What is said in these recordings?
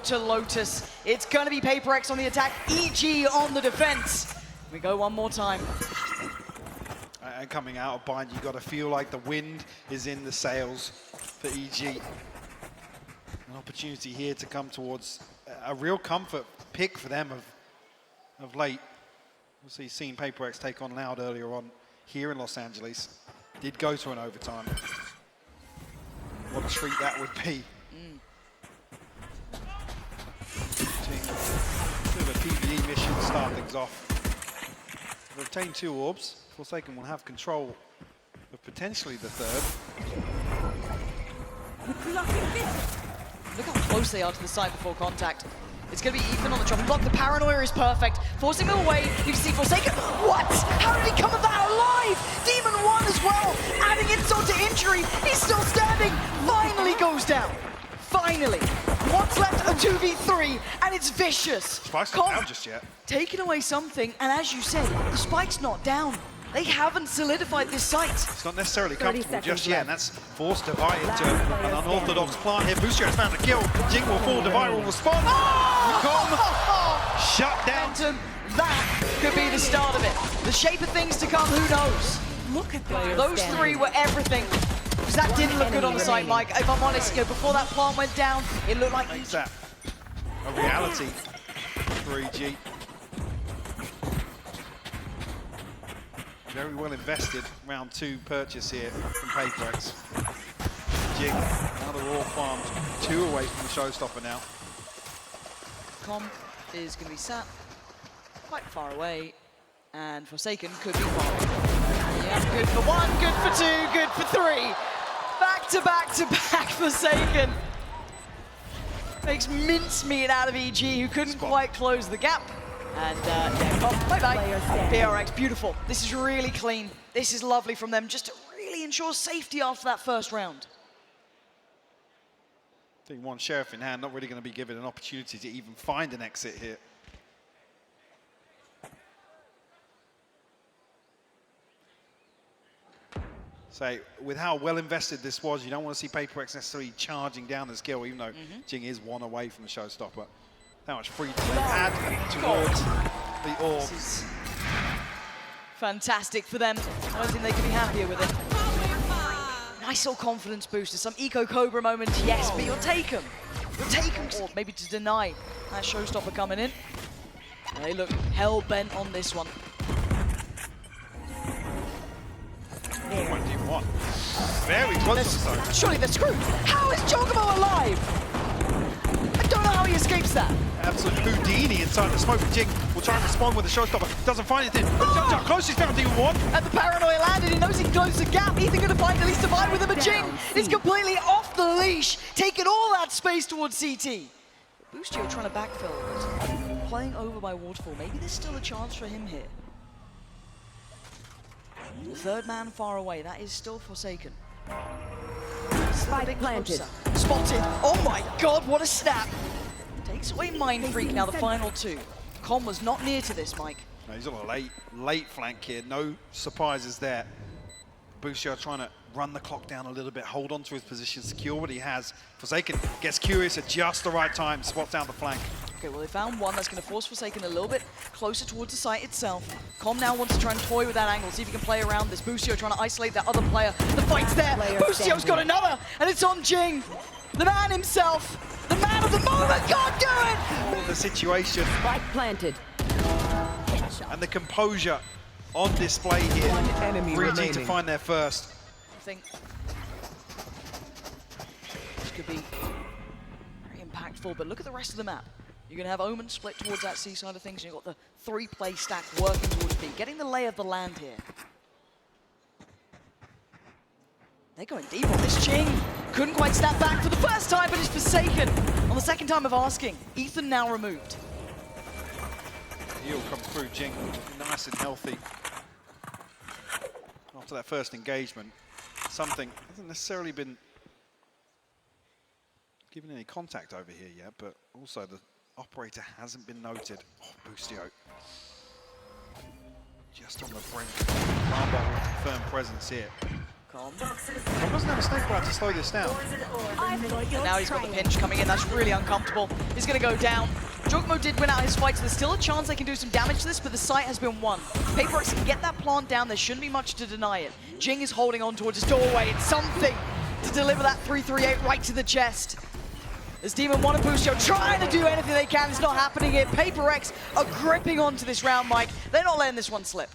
to Lotus. It's going to be Paper X on the attack, EG on the defense. We go one more time. And coming out of bind, you got to feel like the wind is in the sails for EG. An opportunity here to come towards a real comfort pick for them of late. Obviously, you've seen Paper X take on Loud earlier on here in Los Angeles. Did go to an overtime. What a treat that would be. Bit of a PvE mission to start things off. They've obtained 2 orbs. Forsaken will have control of potentially the 3rd. Look how close they are to the site before contact. It's going to be Ethan on the chopping block. The paranoia is perfect. Forcing him away. You can see Forsaken. What? How did he come of that alive? Demon 1 as well. Adding insult to injury. He's still standing. Finally goes down. Finally. What's left? A 2v3, and it's vicious. Spike's not down just yet. Taking away something, and as you said, the Spike's not down. They haven't solidified this site. It's not necessarily comfortable just yet, and that's forced Devi into an unorthodox plant here. Boostio's found a kill. Jing will fall, Devi will respond. Shut down. Phantom, that could be the start of it. The shape of things to come, who knows? Look at that. Those 3 were everything. Because that didn't look good on the site, Mike. If I'm honest, before that plant went down, it looked like... Makes that a reality for EG. Very well invested round 2 purchase here from Paper X. Jing, now they're all farmed 2 away from the showstopper now. Com is going to be sat quite far away, and Forsaken could be far away. Yeah, good for 1, good for 2, good for 3. Back to back to back Forsaken. Makes mincemeat out of EG, who couldn't quite close the gap. And yeah, bye-bye. PRX, beautiful. This is really clean. This is lovely from them, just to really ensure safety after that first round. I think 1 Sheriff in hand, not really going to be given an opportunity to even find an exit here. So, with how well invested this was, you don't want to see Paper X necessarily charging down the skill, even though Jing is 1 away from the showstopper. How much freedom they had towards the orb. This is fantastic for them. I don't think they could be happier with it. Nice little confidence booster, some Eco Cobra moments, yes, but you'll take them. You'll take them, or maybe to deny that showstopper coming in. They look hell-bent on this one. 21. Very close to the Surely they're screwed. How is Chocobo alive? I don't know how he escapes that. Absolute Houdini inside the smoke. Jing will try and respond with the showstopper. Doesn't find anything. Close, he's found Demon 1. And the paranoia landed. He knows he can close the gap. Ethan going to find at least a fight with him. But Jing is completely off the leash, taking all that space towards CT. Boostio trying to backfill, but playing over by Waterfall. Maybe there's still a chance for him here. The 3rd man far away. That is still Forsaken. Spike planted. Spotted. Oh my god, what a snap. Takes away Mind Freak now, the final 2. Com was not near to this, Mike. No, he's on a late flank here. No surprises there. Boostio trying to run the clock down a little bit, hold on to his position, secure what he has. Forsaken gets curious at just the right time, spots down the flank. Okay, well they found 1 that's going to force Forsaken a little bit closer towards the site itself. Com now wants to try and toy with that angle, see if he can play around this. Boostio trying to isolate that other player. The fight's there. Boostio's got another, and it's on Jing. The man himself, the man of the moment, can't do it! The situation. Spike planted. And the composure on display here. 1 enemy remaining. to find their first. I think this could be very impactful, but look at the rest of the map. You're going to have Omen split towards that C side of things, and you've got the 3-play stack working towards B. Getting the lay of the land here. They're going deep on this. Jing couldn't quite snap back for the first time, but it's Forsaken on the 2nd time of asking. Ethan now removed. He'll come through, Jing, nice and healthy. After that first engagement, something hasn't necessarily been given any contact over here yet, but also the operator hasn't been noted. Oh, Boostio. Just on the brink. Marble with firm presence here. Com. He doesn't have a sniper out to slow this down. And now he's got the pinch coming in. That's really uncomfortable. He's going to go down. Jogmo did win out his fight, so there's still a chance they can do some damage to this, but the site has been won. Paperx can get that plant down. There shouldn't be much to deny it. Jing is holding on towards his doorway. It's something to deliver that 338 right to the chest. As Demon 1 and Boost trying to do anything they can. It's not happening here. Paperx are gripping onto this round, Mike. They're not letting this one slip.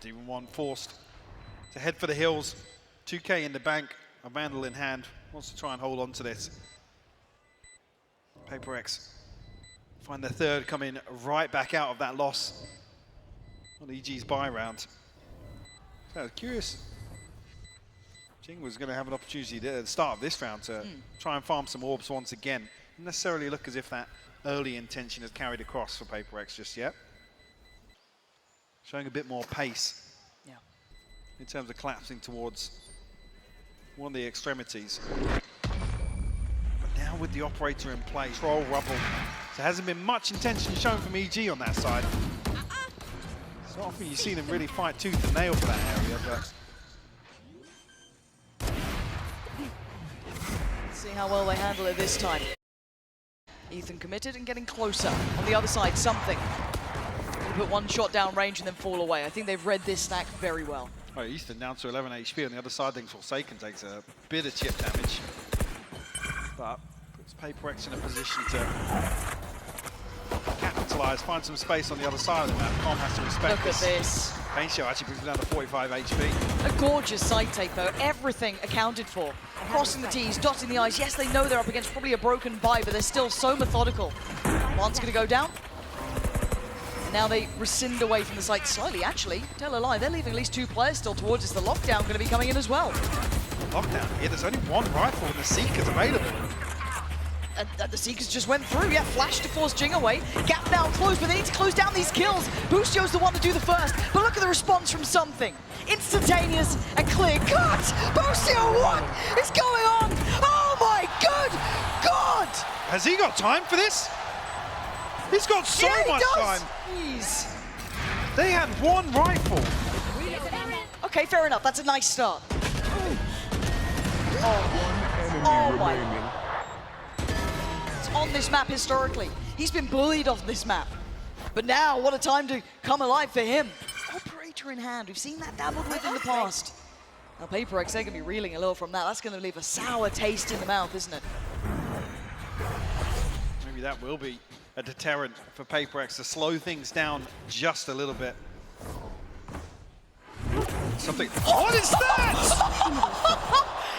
Demon 1 forced to head for the hills. 2K in the bank, a Vandal in hand. Wants to try and hold on to this. Paperx find the third, coming right back out of that loss on EG's buy round. So I was curious. Jing was going to have an opportunity at the start of this round to try and farm some orbs once again. Didn't necessarily look as if that early intention has carried across for Paperx just yet. Showing a bit more pace in terms of collapsing towards one of the extremities. But now with the operator in play, Troll Rubble. There hasn't been much intention shown from EG on that side. It's not often you see them really fight tooth and nail for that area, but Let's see how well they handle it this time. Ethan committed and getting closer. On the other side, something. Put one shot down range and then fall away. I think they've read this stack very well. Oh, Ethan down to 11 HP. On the other side, then Forsaken takes a bit of chip damage. But puts Paperx in a position to capitalize, find some space on the other side of the map. Com has to respect Look at this. Pain Show actually brings him down to 45 HP. A gorgeous side take though, everything accounted for. Crossing the T's, dotting the I's. Yes, they know they're up against probably a broken buy, but they're still so methodical. One's gonna go down. Now they rescind away from the site slightly, actually. Tell a lie, they're leaving at least 2 players still towards us. The lockdown going to be coming in as well. Lockdown here, there's only one rifle and the Seeker's available. And the Seekers just went through, yeah, flash to force Jing away. Gap now closed, but they need to close down these kills. Boostio's the one to do the first, but look at the response from something. Instantaneous and clear cut! Boostio, what is going on? Oh my good God! Has he got time for this? He's got so much time. Jeez. They had one rifle. Okay, fair enough. That's a nice start. Oh my. It's on this map historically. He's been bullied off this map. But now, what a time to come alive for him. Operator in hand. We've seen that dabbled with in the past. Now, Paperx, they're going to be reeling a little from that. That's going to leave a sour taste in the mouth, isn't it? Maybe that will be a deterrent for Paperx to slow things down just a little bit. Something. What is that?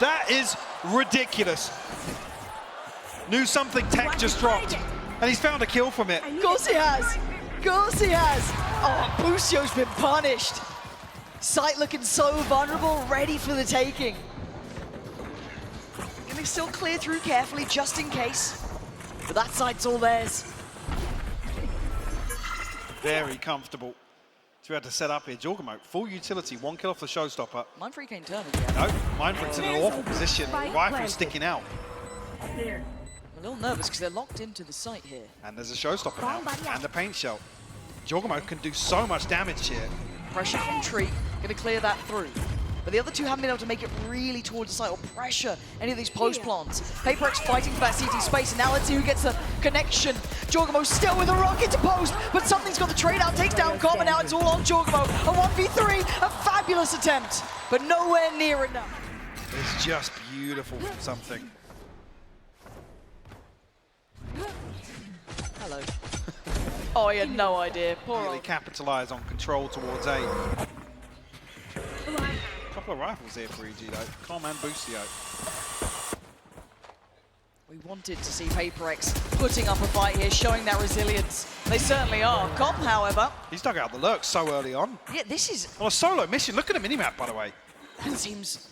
That is ridiculous. Knew something tech just dropped, and he's found a kill from it. Of course he has. Of course he has. Oh, Boostio's been punished. Sight looking so vulnerable, ready for the taking. Can they still clear through carefully just in case? But that sight's all theirs. Very comfortable to be able to set up here. Jorgamo, full utility, 1 kill off the showstopper. Mindfreak ain't turning yet. No, Mindfreak's in an awful position. Rifle sticking out. I'm a little nervous because they're locked into the site here. And there's a showstopper now, and a paint shell. Jorgamo can do so much damage here. Pressure from Tree, going to clear that through. But the other two haven't been able to make it really towards the site or pressure any of these post plants. Paperx fighting for that CT space, and now let's see who gets the connection. Jorgamo still with a rocket to post, but something's got the trade out, takes down Com, and now it's all on Jorgamo. A 1v3, a fabulous attempt, but nowhere near enough. It's just beautiful from something. Hello. Oh, he had no idea. Poor Really old. capitalise on control towards A. Couple of rifles here for EG though. Com and Boostio. We wanted to see Paperx putting up a fight here, showing that resilience. They certainly are. Com, however. He's dug out the lurk so early on. Yeah, this is. On a solo mission. Look at the minimap, by the way. That seems.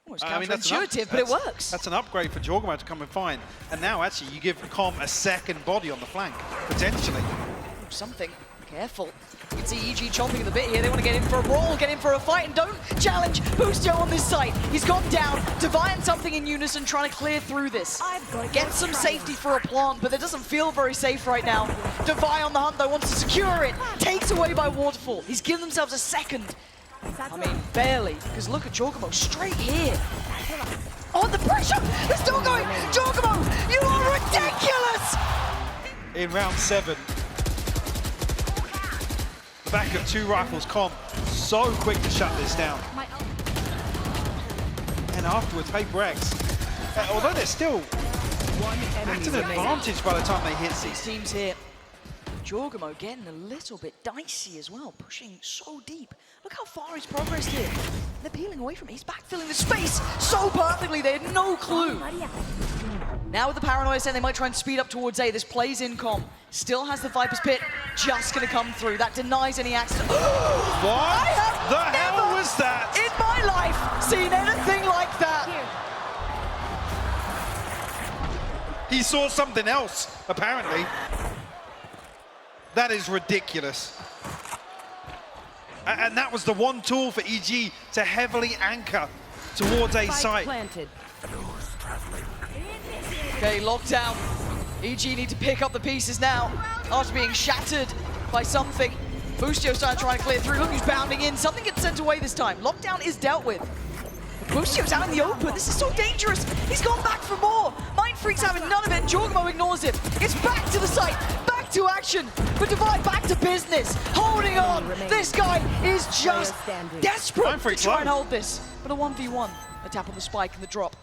Well, it's I mean, that's counterintuitive, but it works. That's an upgrade for Jorgamo to come and find. And now, actually, you give Com a second body on the flank, potentially. Ooh, something. Careful. You can see EG chomping at the bit here. They want to get in for a brawl, get in for a fight, and don't challenge Boostio on this site. He's gone down. Devi and something in unison trying to clear through this. Get some safety for a plant, but it doesn't feel very safe right now. Devi on the hunt, though, wants to secure it. Takes away by Waterfall. He's given themselves a second. I mean, barely, because look at Jorgamo straight here. On the pressure, they're still going. Jorgamo, you are ridiculous! In round 7. The back of 2 rifles, Com, so quick to shut this down. And afterwards, PaperX, although they're still at an advantage by the time they hit These teams here. Jorgamo getting a little bit dicey as well, pushing so deep. Look how far he's progressed here. They're peeling away from it. He's backfilling the space so perfectly. They had no clue. Now with the paranoia saying they might try and speed up towards A. This plays in Com. Still has the Viper's Pit. Just going to come through. That denies any accident. What I have the hell never was that? in my life seen anything like that. He saw something else, apparently. That is ridiculous. And that was the one tool for EG to heavily anchor towards A site. Planted. Okay, lockdown. EG need to pick up the pieces now after being shattered by something. Boostio's trying to clear through. Look who's bounding in. Something gets sent away this time. Lockdown is dealt with. Boostio's out in the open. This is so dangerous. He's gone back for more. Mind Freak's having none of it, and Jorgamo ignores him. It's back to the site, back to action. But Divide back to business, holding on. This guy is just desperate to try and hold this. But a 1v1, a tap on the spike and the drop.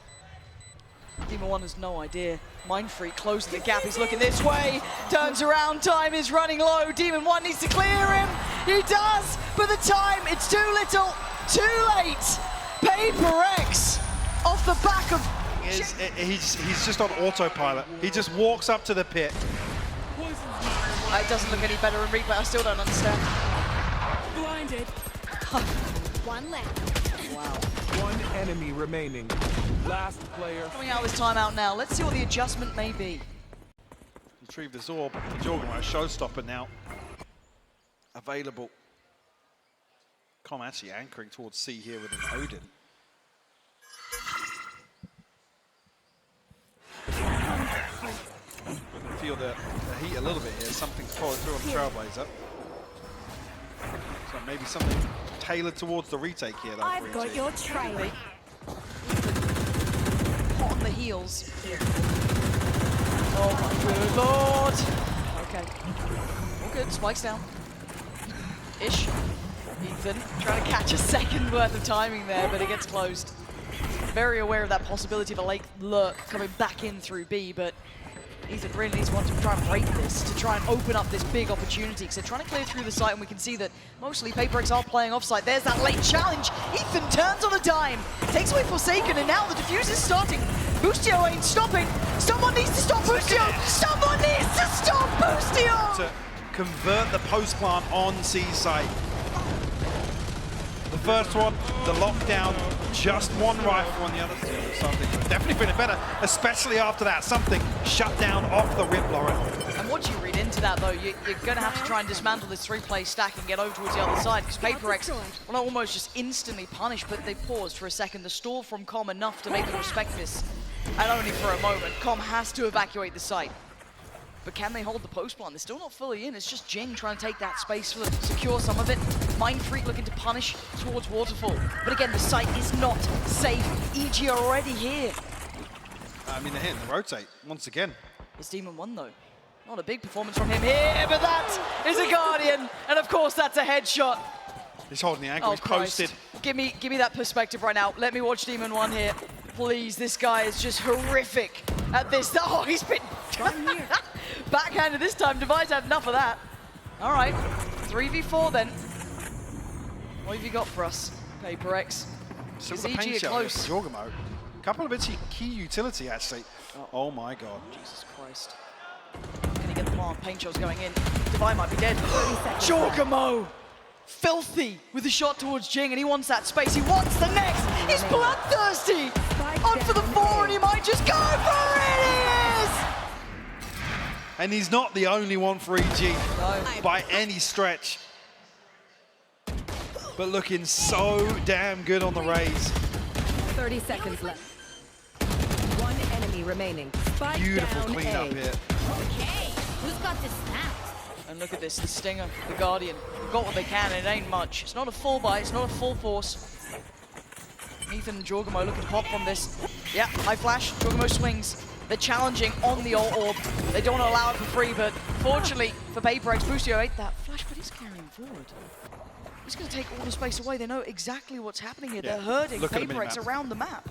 Demon 1 has no idea. Mind Freak closing the gap. He's looking this way. Turns around. Time is running low. Demon 1 needs to clear him. He does. But the time, it's too little, too late. PaperX off the back of... He's just on autopilot. He just walks up to the pit. It doesn't look any better in replay. I still don't understand. Blinded. One left. Wow. One enemy remaining. Last player. Coming out of this timeout now. Let's see what the adjustment may be. Retrieve this orb. Jorgamo, a showstopper now. Available. Com actually anchoring towards C here with an Odin. Feel the heat a little bit here. Something's pouring through on the Trailblazer. So maybe something tailored towards the retake here, though. I've got your trail. Hot on the heels. Oh my good lord. Okay. All good. Spikes down. Ish. Ethan trying to catch a second worth of timing there, but it gets closed. Very aware of that possibility of a late lurk coming back in through B, but Ethan really needs one to try and break this, to try and open up this big opportunity, because they're trying to clear through the site, and we can see that mostly PaperX are playing offsite. There's that late challenge. Ethan turns on a dime, takes away Forsaken, and now the defuse is starting. Boostio ain't stopping. Someone needs to stop Boostio. Someone needs to stop Boostio. To convert the post plant on C site. The first one, the lockdown, just one rifle on the other side. Something definitely feeling better, especially after that. Something shut down off the rip, Lauren. And what you read into that, though, you're going to have to try and dismantle this 3-play stack and get over towards the other side, because PaperX, well, almost just instantly punished, but they paused for a second. The stall from Com enough to make them respect this, and only for a moment. Com has to evacuate the site. But can they hold the post plant? They're still not fully in. It's just Jing trying to take that space for them, secure some of it. Mind Freak looking to punish towards Waterfall. But again, the site is not safe. EG are already here. I mean, they're hitting the rotate once again. It's Demon 1, though. Not a big performance from him here, but that is a Guardian. And of course, that's a headshot. He's holding the angle, he's posted. Give me that perspective right now. Let me watch Demon 1 here. Please, this guy is just horrific at this. Oh, he's been backhanded this time. Divide's had enough of that. All right, 3v4 then. What have you got for us, PaperX? Some of Is the paint EG shell close? for Jorgamo. A couple of bits of key utility, actually. Oh my god. Jesus Christ. Can he get the plant? Paint shell's going in. Divide might be dead. 30 seconds. Jorgamo! Filthy with the shot towards Jing, and he wants that space. He wants the next. He's bloodthirsty. On for the 4, and he might just go for it. He is! And he's not the only one for EG No. by any stretch. But looking so damn good on the raise. 30 seconds left. One enemy remaining. Spike Beautiful down cleanup A. here. Okay, who's got the snaps? And look at this, the Stinger, the Guardian. Got what they can, and it ain't much. It's not a full buy, it's not a full force. Ethan and Jorgamo looking to pop from this. Yeah, high flash, Jorgamo swings. They're challenging on the ult orb. They don't want to allow it for free, but fortunately for Paper X, Boostio ate that flash, but he's carrying forward. He's going to take all the space away. They know exactly what's happening here. Yeah. They're herding Look at the Paper X minimap. around the map.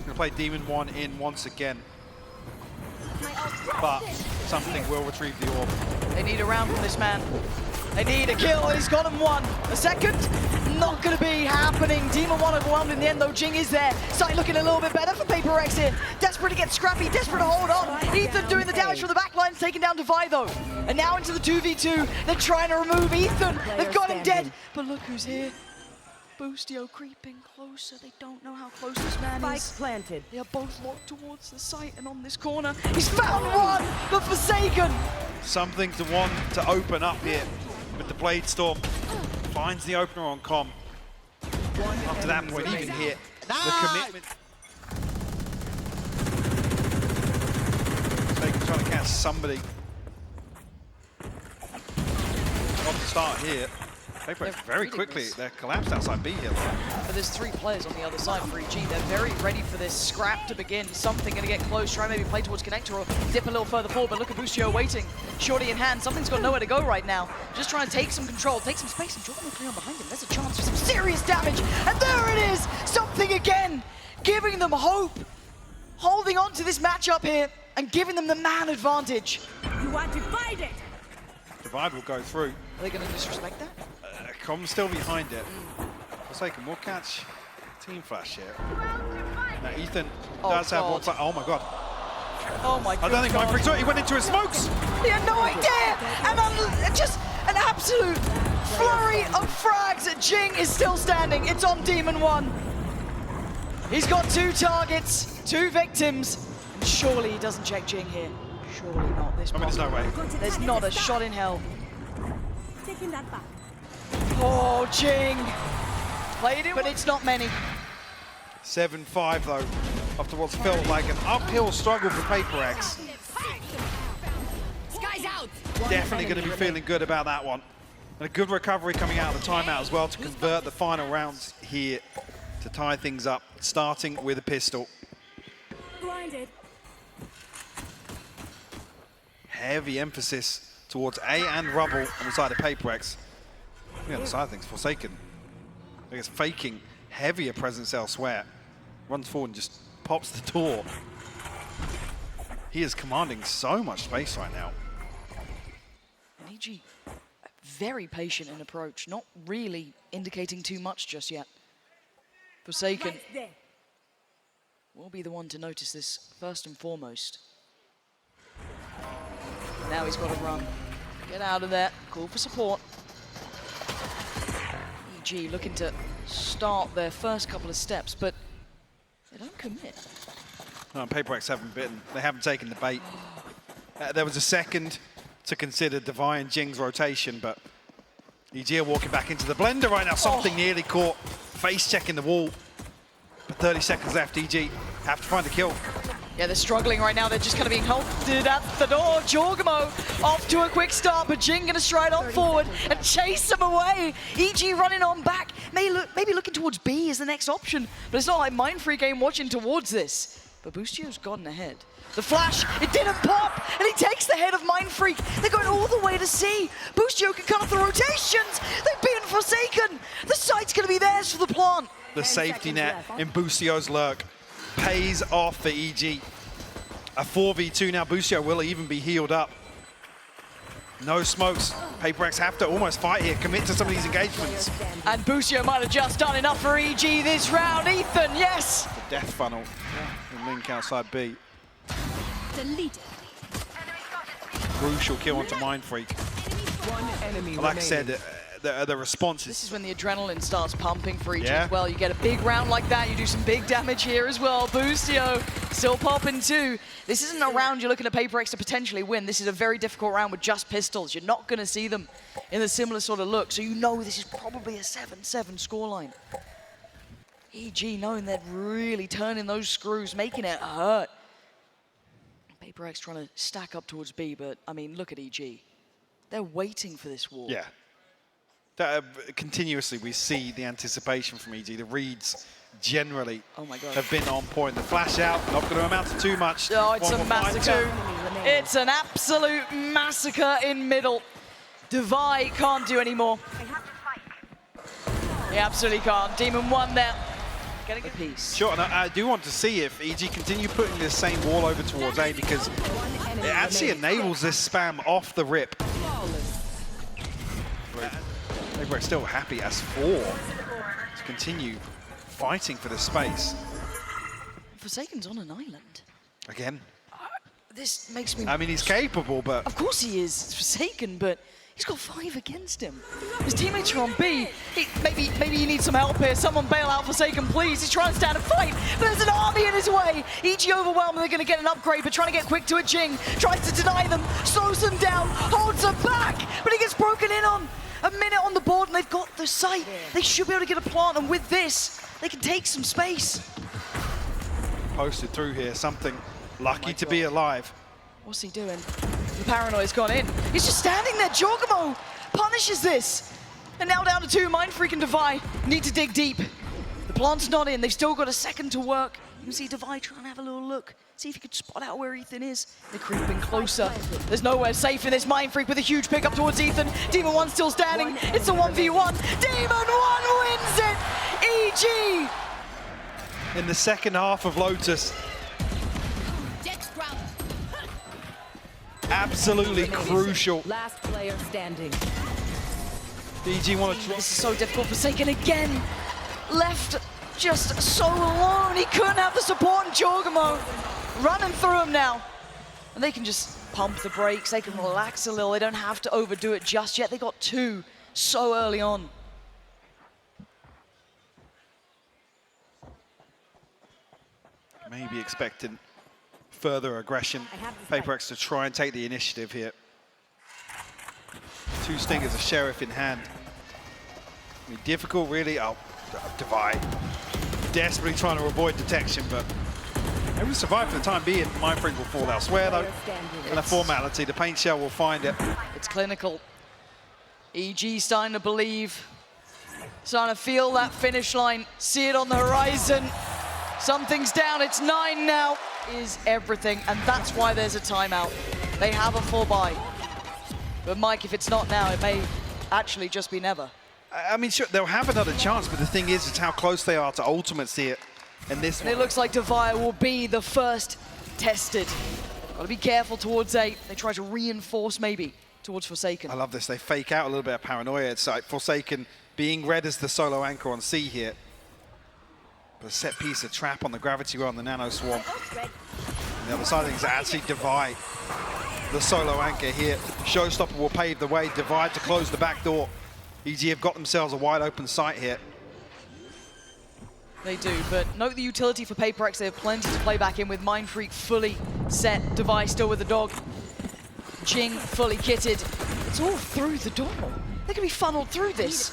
Going to play Demon 1 in once again. But something will retrieve the orb. They need a round from this man. They need a kill. He's got him one. A second, not going to be happening. Demon 1 overwhelmed in the end, though. Jing is there. Sight looking a little bit better for Paper X here. Desperate to get scrappy, desperate to hold on. Ethan doing the damage from the back line, taking down Divide, though. And now into the 2v2. They're trying to remove Ethan. They've got him dead. But look who's here. Boostio creeping closer. They don't know how close this man Spike is. planted. They are both locked towards the site and on this corner. He's found one, but Forsaken. Something to want to open up here with the Blade Storm. Finds the opener on Com. Up to that point, even here, the commitment. Forsaken trying to catch somebody. Off the start here. Paper X very reading quickly, this. they're collapsed outside B here. But there's 3 players on the other side for EG. They're very ready for this scrap to begin. Something going to get close, try maybe play towards Connector or dip a little further forward, but look at Boostio waiting. Shorty in hand, something's got nowhere to go right now. Just trying to take some control, take some space, and Jordan clear on behind him. There's a chance for some serious damage, and there it is! Something again, giving them hope. Holding on to this matchup here, and giving them the man advantage. You are divided. Divide will go through. Are they going to disrespect that? Com's still behind it. Forsaken will catch Team Flash here. Now Ethan does have one. Oh my god. Oh my god. I don't think Mindfreak saw it. He went into his smokes. He had no idea! And just an absolute flurry of frags. Jing is still standing. It's on Demon 1. He's got 2 targets, 2 victims. And surely he doesn't check Jing here. Surely not. This I mean, there's no way. There's not a shot in hell. Taking that back. Oh, Jing. Played it, but it's not many. 7-5 though, after what's felt like an uphill struggle for Paper X. Sky's out. Definitely going to be feeling good about that one. And a good recovery coming out of the timeout as well to convert the final rounds here to tie things up, starting with a pistol. Blinded. Heavy emphasis towards A and Rubble on the side of Paper X. The other side of things, Forsaken, I guess faking heavier presence elsewhere. Runs forward and just pops the door. He is commanding so much space right now. And EG, very patient in approach, not really indicating too much just yet. Forsaken Right there. will be the one to notice this first and foremost. Now he's got to run. Get out of there, call for support. EG looking to start their first couple of steps, but they don't commit. No, Paper X haven't bitten. They haven't taken the bait. There was a second to consider Divine Jing's rotation, but EG are walking back into the blender right now. Something nearly caught. Face checking the wall. But 30 seconds left. EG have to find a kill. Yeah, they're struggling right now. They're just kind of being halted at the door. Jorgamo off to a quick start, but Jing gonna stride on forward and chase them away. EG running on back. Maybe looking towards B is the next option, but it's not like Mindfreak game watching towards this. But Boostio's gotten ahead. The flash, it didn't pop, and he takes the head of Mindfreak. They're going all the way to C. Boostio can cut off the rotations. They've beaten Forsaken. The site's gonna be theirs for the plant. The safety net in Boostio's lurk pays off for EG. A 4v2 now. Boostio will even be healed up. No smokes. Paper X have to almost fight here, commit to some of these engagements. And Boostio might have just done enough for EG this round. Ethan, yes! The death funnel and Link outside B. Deleted. Crucial kill onto Mindfreak. One enemy Like I remaining. said, the response This is is when the adrenaline starts pumping for EG Yeah. as well. You get a big round like that, you do some big damage here as well. Boostio still popping too. This isn't a round you're looking at Paper X to potentially win. This is a very difficult round with just pistols. You're not going to see them in a similar sort of look, so you know this is probably a 7-7 scoreline. EG knowing they're really turning those screws, making it hurt. Paper X trying to stack up towards B, but I mean, look at EG. They're waiting for this wall. Yeah. Continuously, we see the anticipation from EG. The reads generally Oh my God. have been on point. The flash out, not going to amount to too much. Oh, it's One a more fight. massacre. It's an absolute massacre in middle. Devi can't do any more. He absolutely can't. Demon 1 there. Getting a piece. Sure, and I do want to see if EG continue putting this same wall over towards A, because it actually enables this spam off the rip. We're still happy as 4 to continue fighting for the space. Forsaken's on an island. Again, This makes me... I mean, he's capable, but Of course he is. It's Forsaken, but he's got 5 against him. His teammates are on B. Maybe he needs some help here. Someone bail out Forsaken, please. He's trying to stand and fight, but there's an army in his way. EG overwhelmed, they're going to get an upgrade, but trying to get quick to a Jing. Tries to deny them, slows them down, holds them back, but he gets broken in on. A minute on the board, and they've got the site. They should be able to get a plant, and with this, they can take some space. posted through here. Something lucky to be alive. What's he doing? The paranoia's gone in. He's just standing there. Jorgamo punishes this. And now down to 2. Mindfreak and Devi need to dig deep. The plant's not in. They've still got a second to work. You can see Devi trying to have a little look. See if he could spot out where Ethan is. They're creeping closer. There's nowhere safe in this. Mindfreak with a huge pickup towards Ethan. Demon 1 still standing. It's a 1v1. Demon 1 wins it! EG! In the second half of Lotus, absolutely crucial. Last player standing. EG want to This is so difficult. Forsaken again. Left just so alone. He couldn't have the support in Jorgamo. Running through him now. And they can just pump the brakes. They can relax a little. They don't have to overdo it just yet. They got 2 so early on. maybe expecting further aggression. Paper-X to try and take the initiative here. 2 Stingers, a Sheriff in hand. I mean, difficult, really. Oh, Devi. Desperately trying to avoid detection, but they will survive for the time being. Mindfreak will fall elsewhere, though. And a formality, the paint shell will find it. It's clinical. EG starting to believe, starting to feel that finish line, see it on the horizon. Something's down, it's 9 now, is everything, and that's why there's a timeout. They have a full buy. But Mike, if it's not now, it may actually just be never. I mean, sure, they'll have another chance, but the thing is, it's how close they are to ultimates here. And this And it looks like Devi will be the first tested. Got to be careful towards A. They try to reinforce maybe towards Forsaken. I love this. They fake out a little bit of paranoia. It's like Forsaken being read as the solo anchor on C here. But a set piece, a trap on the gravity well on the Nano Swarm. And the other side of things, actually Devi, the solo anchor here. Showstopper will pave the way. Devi to close the back door. EG have got themselves a wide open sight here. They do, but note the utility for Paper-X. They have plenty to play back in with Mindfreak fully set. Devi still with the dog. Jing fully kitted. It's all through the door. They can be funneled through this.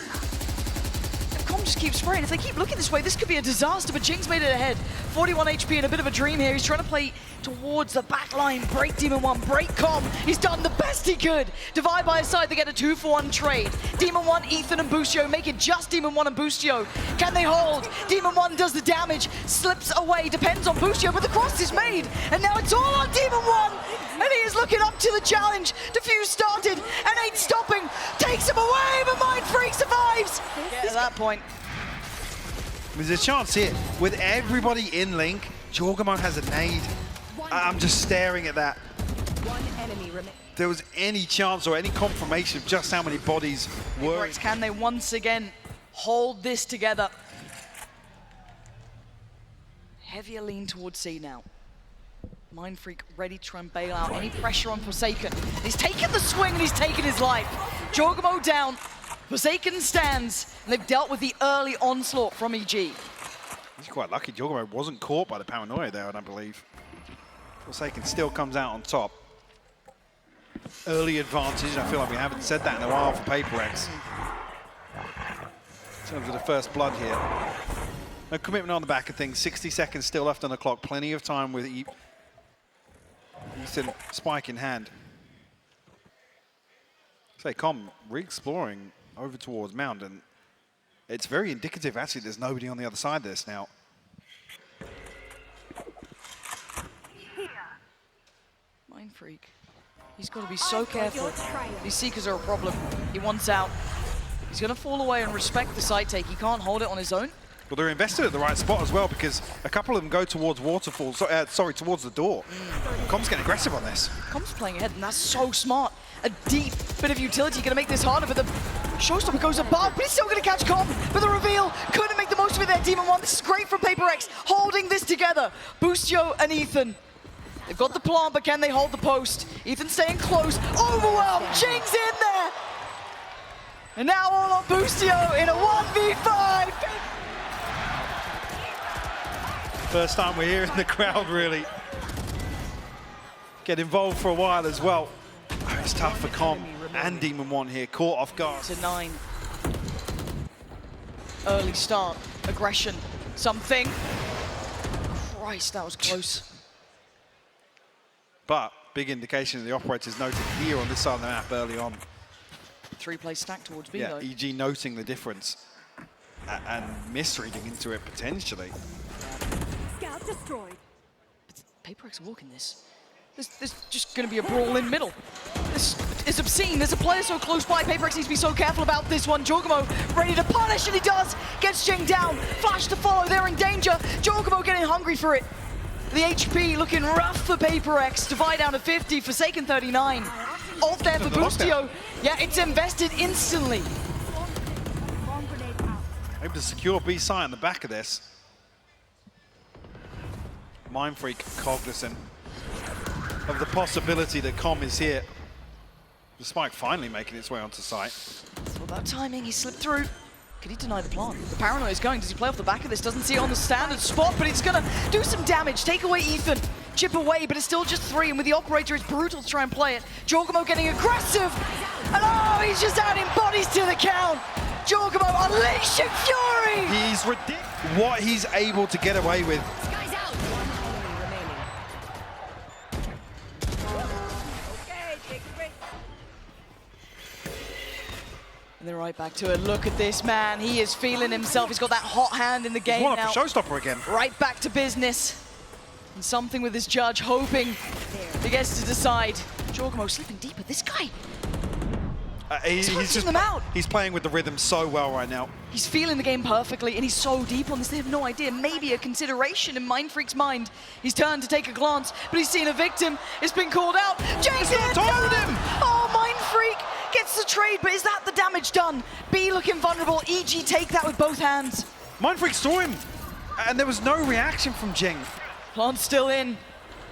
Com just keeps spraying. If they keep looking this way, this could be a disaster, but Jing's made it ahead. 41 HP and a bit of a dream here. He's trying to play towards the back line, break Demon 1, break Com. He's done the best he could. Devi by his side, they get a 2-for-1 trade. Demon 1, Ethan and Boostio make it just Demon 1 and Boostio. Can they hold? Demon 1 does the damage, slips away, depends on Boostio, but the cross is made. And now it's all on Demon 1. And he is looking up to the challenge. Diffuse started and ain't stopping. Takes him away, but Mindfreak survives. At that point. There's a chance here. With everybody in link, Jorgamo has a nade. I'm just staring at that. One enemy remains. If there was any chance or any confirmation of just how many bodies were. Paper-X, can they once again hold this together? Heavier lean towards C now. Mindfreak ready to try and bail out. Any pressure on Forsaken. He's taken the swing and he's taken his life. Jorgamo down. Forsaken stands. And they've dealt with the early onslaught from EG. He's quite lucky. Jorgamo wasn't caught by the paranoia there, I don't believe. Forsaken still comes out on top. Early advantage. I feel like we haven't said that in a while for Paper-X. In terms of the first blood here. No commitment on the back of things. 60 seconds still left on the clock. Plenty of time with Ethan spike in hand. Say, Com, re-exploring over towards Mound, and it's very indicative, actually, there's nobody on the other side of this now. Mind Freak. He's got to be so careful. These Seekers are a problem. He wants out. He's going to fall away and respect the side take. He can't hold it on his own. Well, they're invested at the right spot as well, because a couple of them go towards waterfalls, towards the door. Com's getting aggressive on this. Com's playing ahead, and that's so smart. A deep bit of utility going to make this harder, but the Showstopper goes above, but he's still going to catch Com. But the reveal couldn't make the most of it there, Demon One. This is great from Paper Rex, holding this together. Boostio and Ethan. They've got the plant, but can they hold the post? Ethan staying close, overwhelmed, Jing's in there! And now all on Boostio in a 1v5! First time we're hearing the crowd really get involved for a while as well. Oh, it's tough for Com and Demon One here, caught off guard. To 9. Early start, aggression, something. Christ, that was close. But big indication of the operators noted here on this side of the map early on. 3-play stack towards B Yeah, though. EG noting the difference and misreading into it potentially. Scout destroyed. Paper X are walking this. There's just going to be a brawl in middle. This is obscene. There's a player so close by. Paper X needs to be so careful about this one. Jorgamo ready to punish, and he does. Gets Jing down. Flash to follow. They're in danger. Jorgamo getting hungry for it. The HP looking rough for Paper X. Divide down to 50. Forsaken 39. Ult there for Boostio. Yeah, it's invested instantly. Bomb grenade out. Able to secure B site on the back of this. Mind Freak cognizant of the possibility that Com is here. The spike finally making its way onto site. It's all about timing. He slipped through. Could he deny the plant? The paranoia is going. Does he play off the back of this? Doesn't see it on the standard spot, but it's going to do some damage. Take away Ethan. Chip away, but it's still just 3. And with the operator, it's brutal to try and play it. Jorgamo getting aggressive. And oh, he's just adding bodies to the count. Jorgamo unleashing fury. He's ridiculous what he's able to get away with. Guys out. One enemy remaining. Okay, take a break. And they're right back to it. Look at this man. He is feeling himself. He's got that hot hand in the game One now. up for Showstopper again. Right back to business. And something with his judge, hoping he gets to decide. Jorgamo slipping deeper. This guy, He's punching them out. He's playing with the rhythm so well right now. he's feeling the game perfectly, and he's so deep on this. They have no idea. Maybe a consideration in Mind Freak's mind. He's turned to take a glance, but he's seen a victim. It's been called out. Jason! told him! Oh, Mind Freak gets the trade, but is that the damage done? B looking vulnerable. EG take that with both hands. Mind Freak saw him, and there was no reaction from Jing. Plant's still in.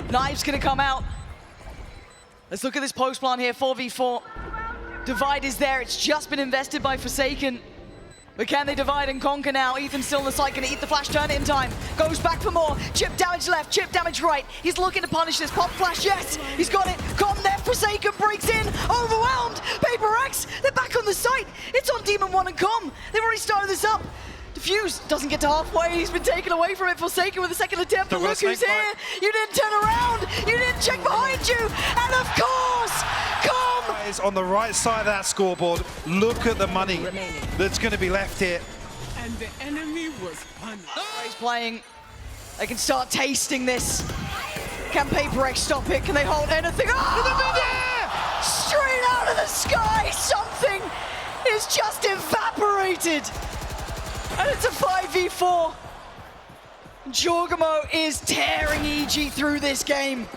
Knife's gonna come out. Let's look at this post plant here, 4v4. Divide is there, it's just been invested by Forsaken. But can they divide and conquer now? Ethan's still on the side, gonna eat the flash, turn it in time. Goes back for more, chip damage left, chip damage right. He's looking to punish this, pop flash, yes! He's got it, Con there, Forsaken breaks in, overwhelmed! Paper X, they're back on the site! It's on Demon 1 and Com, they've already started this up. Diffuse doesn't get to halfway, he's been taken away from it. Forsaken with a second attempt, but look who's here! You didn't turn around, you didn't check behind you, and of course, Com! Is on the right side of that scoreboard. Look at the money Remaining. that's going to be left here. And the enemy was punished. He's playing, they can start tasting this. Can Paper X stop it? Can they hold anything? Oh! Straight out of the sky, something is just evaporated. And it's a 5v4. Jorgamo is tearing EG through this game.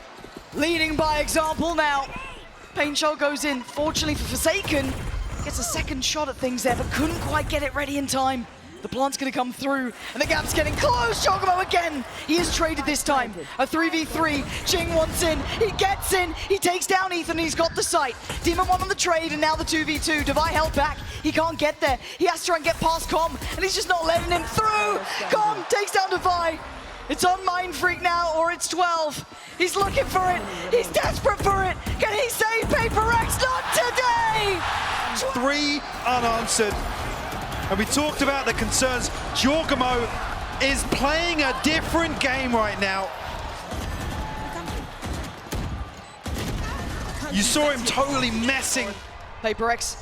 Leading by example now. Paint Shot goes in. Fortunately for Forsaken, gets a second shot at things there, but couldn't quite get it ready in time. The plant's gonna come through, and the gap's getting close. Jorgamo again. He is traded this time. A 3v3. Jing wants in. He gets in. He takes down Ethan. He's got the sight. Demon 1 on the trade, and now the 2v2. Devi held back. He can't get there. He has to try and get past Com, and he's just not letting him through. Com takes down Devi. It's on Mind Freak now, or it's 12. He's looking for it. He's desperate for it. Can he save Paper X? Not today. 3 unanswered. And we talked about the concerns. Jorgamo is playing a different game right now. You saw him totally messing Paper X,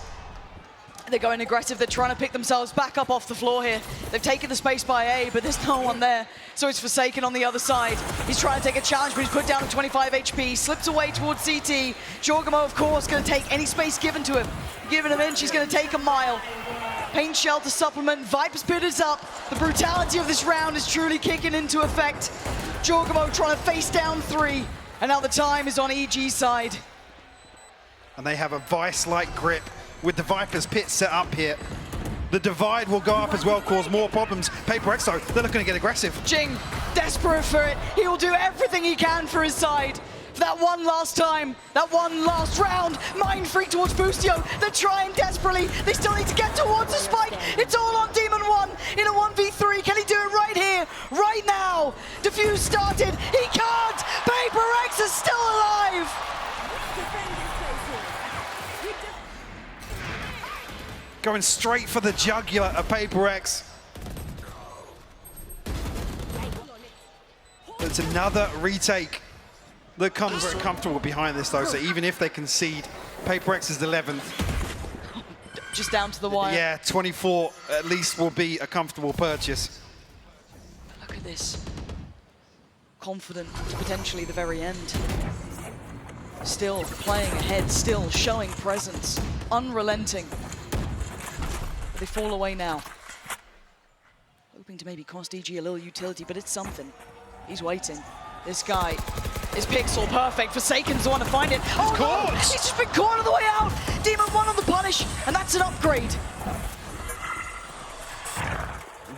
they're going aggressive. They're trying to pick themselves back up off the floor here. They've taken the space by A, but there's no one there. So it's Forsaken on the other side. He's trying to take a challenge, but he's put down at 25 HP. Slips away towards CT. Jorgamo, of course, going to take any space given to him. Giving him in, she's going to take a mile. Paint Shell to supplement. Viper's Pit is up. The brutality of this round is truly kicking into effect. Jorgamo trying to face down 3. And now the time is on EG's side. And they have a vice-like grip with the Viper's Pit set up here. The divide will go up as well, cause more problems. Paper X, though, they're looking to get aggressive. Jing, desperate for it. He will do everything he can for his side. For that one last time, that one last round. Mind Freak towards Boostio. They're trying desperately. They still need to get towards the spike. It's all on Demon 1 in a 1v3. Can he do it right here, right now? Diffuse started. He can't. Paper X is still alive. Going straight for the jugular of Paper X. It's another retake that comes very comfortable behind this, though. So even if they concede, Paper X is 11th. Just down to the wire. Yeah, 24 at least will be a comfortable purchase. Look at this. Confident to potentially the very end. Still playing ahead, still showing presence. Unrelenting. But they fall away now. Hoping to maybe cost EG a little utility, but it's something. He's waiting. This guy is pixel perfect. Forsaken's the one to find it. Oh, no! He's just been caught on the way out. Demon 1 on the punish, and that's an upgrade.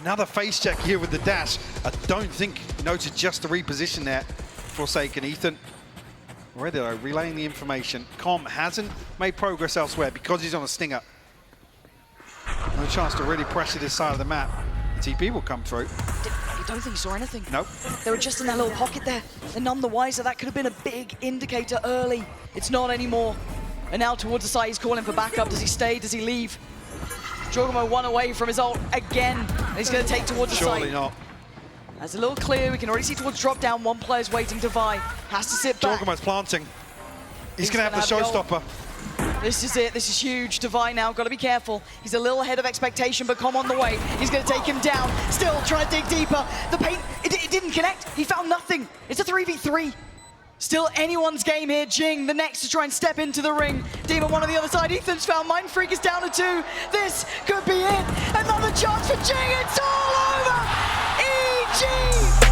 Another face check here with the dash. I don't think noted just the reposition there. Forsaken Ethan. Already though, relaying the information. Com hasn't made progress elsewhere because he's on a stinger. No chance to really pressure this side of the map. TP will come through. You don't think he saw anything? Nope. They were just in that little pocket there. And none the wiser. That could have been a big indicator early. It's not anymore. And now towards the side, he's calling for backup. Does he stay? Does he leave? Jorgamo 1 away from his ult again. And he's going to take towards the side. Surely not. That's a little clear. We can already see towards drop down. One player's waiting to Vi. Has to sit back. Jorgamo's planting. He's going to have the showstopper. This is it. This is huge. Divine now. Got to be careful. He's a little ahead of expectation, but come on the way. He's going to take him down. Still trying to dig deeper. The paint, it didn't connect. He found nothing. It's a 3v3. Still anyone's game here. Jing, the next to try and step into the ring. Demon 1 on the other side. Ethan's found. Mind Freak is down to 2. This could be it. Another chance for Jing. It's all over. EG